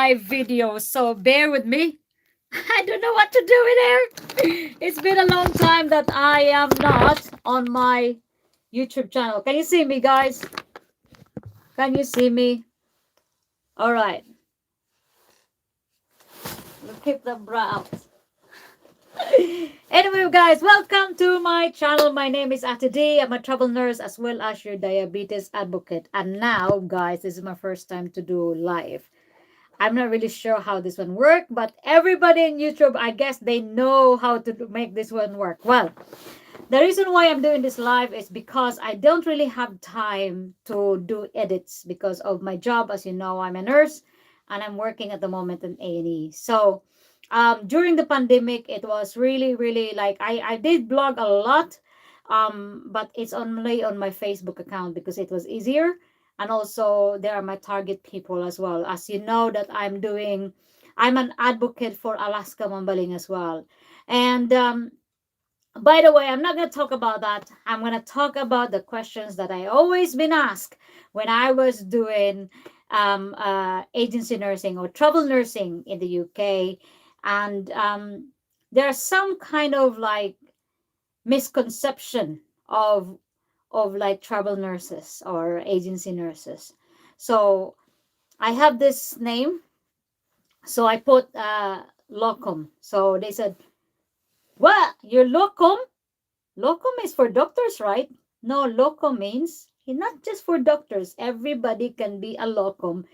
live video, so bear with me. I don't know what to do with there. It's been a long time that I am not on my YouTube channel. Can you see me, guys? Can you see me? All right. We'll keep the bra out. Anyway, guys, welcome to my channel. My name is Ate D. I'm a travel nurse as well as your diabetes advocate. And now, guys, this is my first time to do live. I'm not really sure how this one works, but everybody in YouTube, I guess they know how to make this one work. Well, the reason why I'm doing this live is because I don't really have time to do edits because of my job. As you know, I'm a nurse and I'm working at the moment in A&E. So during the pandemic, it was really, really like I did blog a lot, but it's only on my Facebook account because it was easier. And also there are my target people as well. As you know that I'm an advocate for Alaska Mambaling as well. And by the way, I'm not going to talk about that. I'm going to talk about the questions that I always been asked when I was doing agency nursing or travel nursing in the UK. And there's some kind of like misconception of like travel nurses or agency nurses. So I have this name. So I put locum. So they said, "What? You're locum? Locum is for doctors, right?" No, locum means not just for doctors. Everybody can be a locum.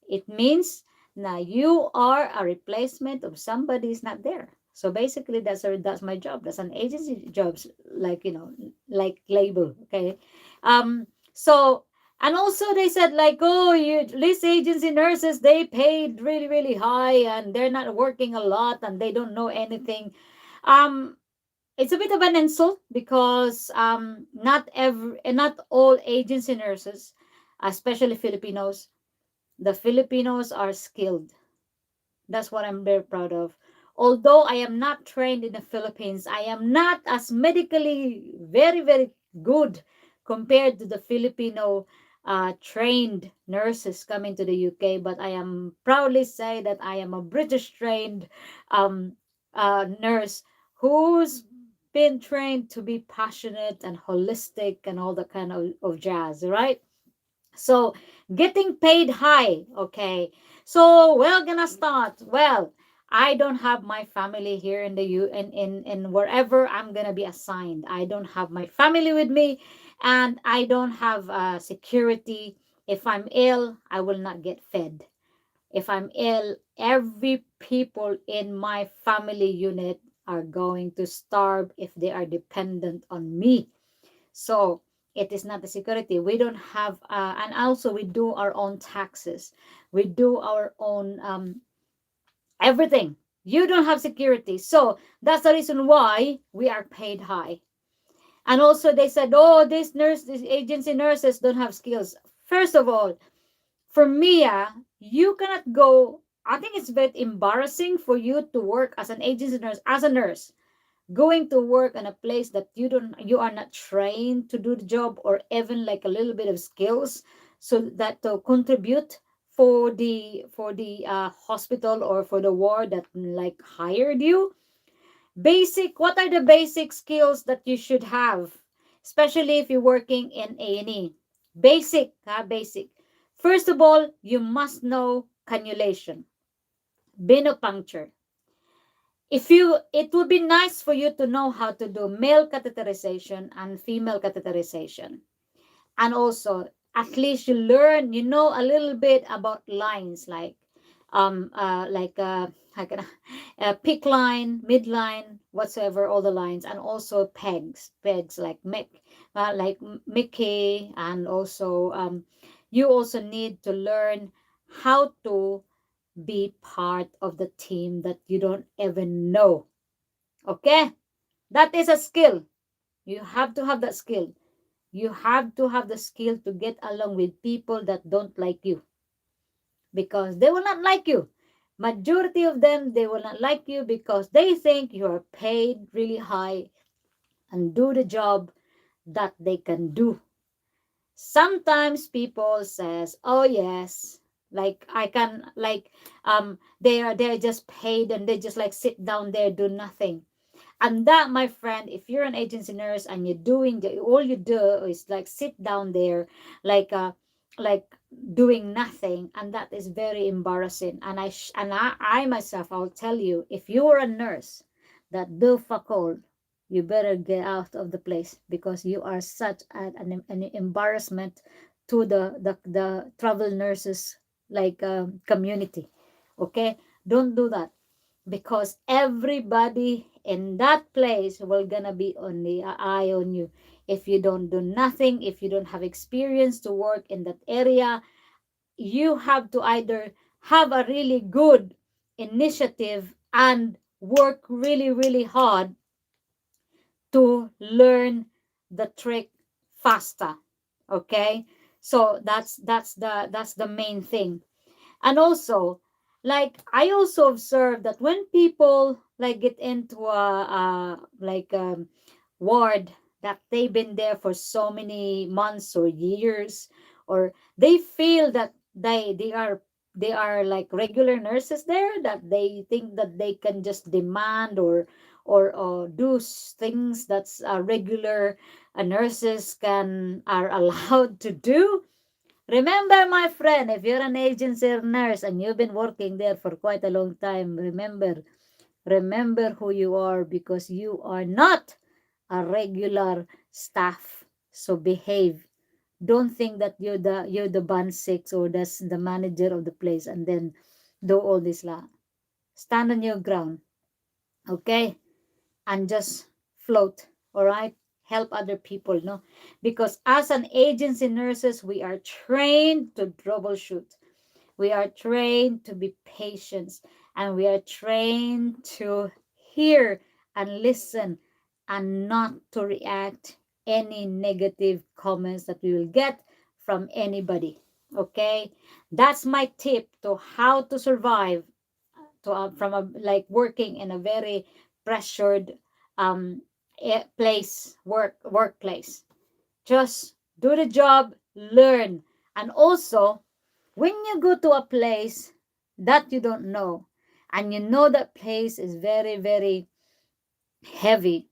It means now you are a replacement of somebody who's not there. So basically, that's my job. That's an agency job, like like label. Okay, so and also they said like, oh, these agency nurses they paid really really high and they're not working a lot and they don't know anything. Um, it's a bit of an insult because not all agency nurses, especially Filipinos, the Filipinos are skilled. That's what I'm very proud of. Although I am not trained in the Philippines, I am not as medically very, very good compared to the Filipino trained nurses coming to the UK. But I am proudly say that I am a British trained nurse who's been trained to be passionate and holistic and all that kind of jazz, right? So getting paid high, okay. So we're gonna start. Well, I don't have my family here in the in wherever I'm gonna be assigned. I don't have my family with me, and I don't have security. If I'm ill, I will not get fed. If I'm ill, every people in my family unit are going to starve if they are dependent on me. So it is not the security. We don't have, and also we do our own taxes. We do our own everything. You don't have security. So that's the reason why we are paid high. And also they said, oh, these agency nurses don't have skills. First of all, for me, you cannot go. I think it's very embarrassing for you to work as an agency nurse, as a nurse going to work in a place that you are not trained to do the job or even like a little bit of skills so that to contribute for the hospital or for the ward that like hired you. Basic, what are the basic skills that you should have, especially if you're working in A&E? Basic. First of all, you must know cannulation, venipuncture. It would be nice for you to know how to do male catheterization and female catheterization. And also, at least you know a little bit about lines like how can pick line, midline, whatsoever, all the lines, and also pegs like Mickey, and also you also need to learn how to be part of the team that you don't even know. Okay? That is a skill. You have to have that skill. You have to have the skill to get along with people that don't like you because they will not like you. Majority of them, they will not like you because they think you are paid really high and do the job that they can do. Sometimes people says, oh yes, Like I can like they're just paid and they just like sit down there do nothing. And that, my friend, if you're an agency nurse and you're doing all you do is like sit down there, like like doing nothing, and that is very embarrassing. And I myself, I'll tell you, if you are a nurse that do fuck all, you better get out of the place, because you are such an embarrassment to the travel nurses like community. Okay, don't do that, because everybody in that place will gonna be on the eye on you. If you don't do nothing, if you don't have experience to work in that area, you have to either have a really good initiative and work really really hard to learn the trick faster. Okay, so that's the main thing. And also, like I also observed that when people like get into a like ward that they've been there for so many months or years, or they feel that they are like regular nurses there, that they think that they can just demand or do things that's regular nurses can are allowed to do. Remember, my friend, if you're an agency nurse and you've been working there for quite a long time, remember who you are, because you are not a regular staff. So behave. Don't think that you're the band six or that's the manager of the place and then do all this la. Stand on your ground, okay? And just float, all right? Help other people, no? Because as an agency nurses, we are trained to troubleshoot. We are trained to be patient, and we are trained to hear and listen and not to react any negative comments that we will get from anybody. Okay? That's my tip to how to survive to from a like working in a very pressured um place workplace. Just do the job, learn. And also, when you go to a place that you don't know, and you know that place is very very heavy,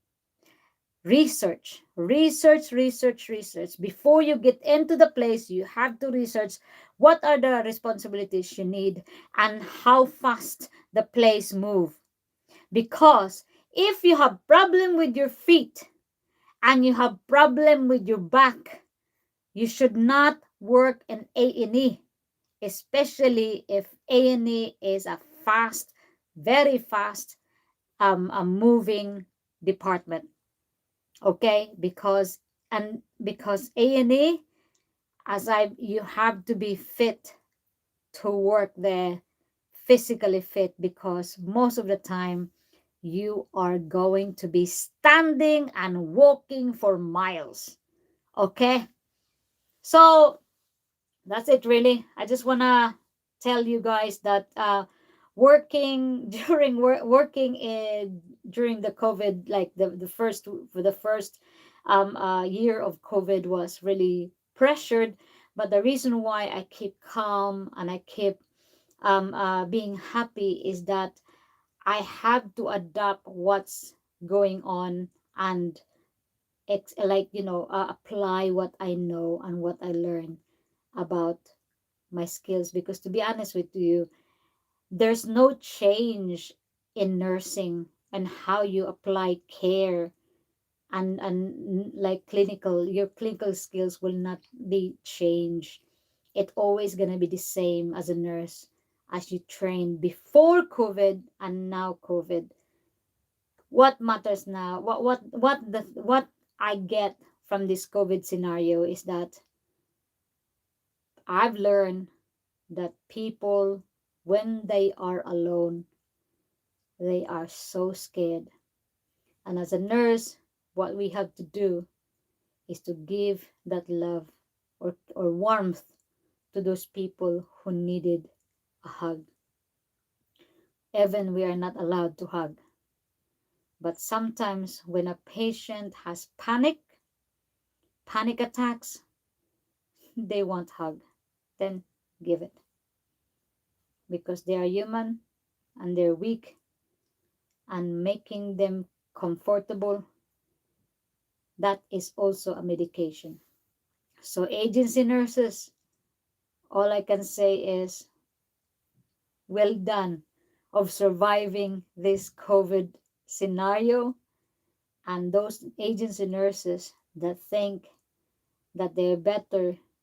research before you get into the place. You have to research what are the responsibilities you need and how fast the place move. Because if you have problem with your feet and you have problem with your back, you should not work in A&E, especially if A&E is a fast, very fast, a moving department. Okay, because A&E, as you have to be fit to work there, physically fit, because most of the time you are going to be standing and walking for miles. Okay, so that's it really. I just want to tell you guys that working working in during the COVID, like the first for the first year of COVID was really pressured. But the reason why I keep calm and I keep being happy is that I have to adapt what's going on, and apply what I know and what I learn about my skills. Because to be honest with you, there's no change in nursing and how you apply care, and like clinical, your clinical skills will not be changed. It always gonna be the same as a nurse as you trained before COVID and now COVID. What matters now, what I get from this COVID scenario is that I've learned that people, when they are alone, they are so scared. And as a nurse, what we have to do is to give that love or warmth to those people who needed a hug. Even we are not allowed to hug. But sometimes when a patient has panic attacks, they want hug. Then give it. because they are human and they're weak, and making them comfortable, that is also a medication. So, agency nurses, all I can say is well done of surviving this COVID scenario. And those agency nurses that think that they're better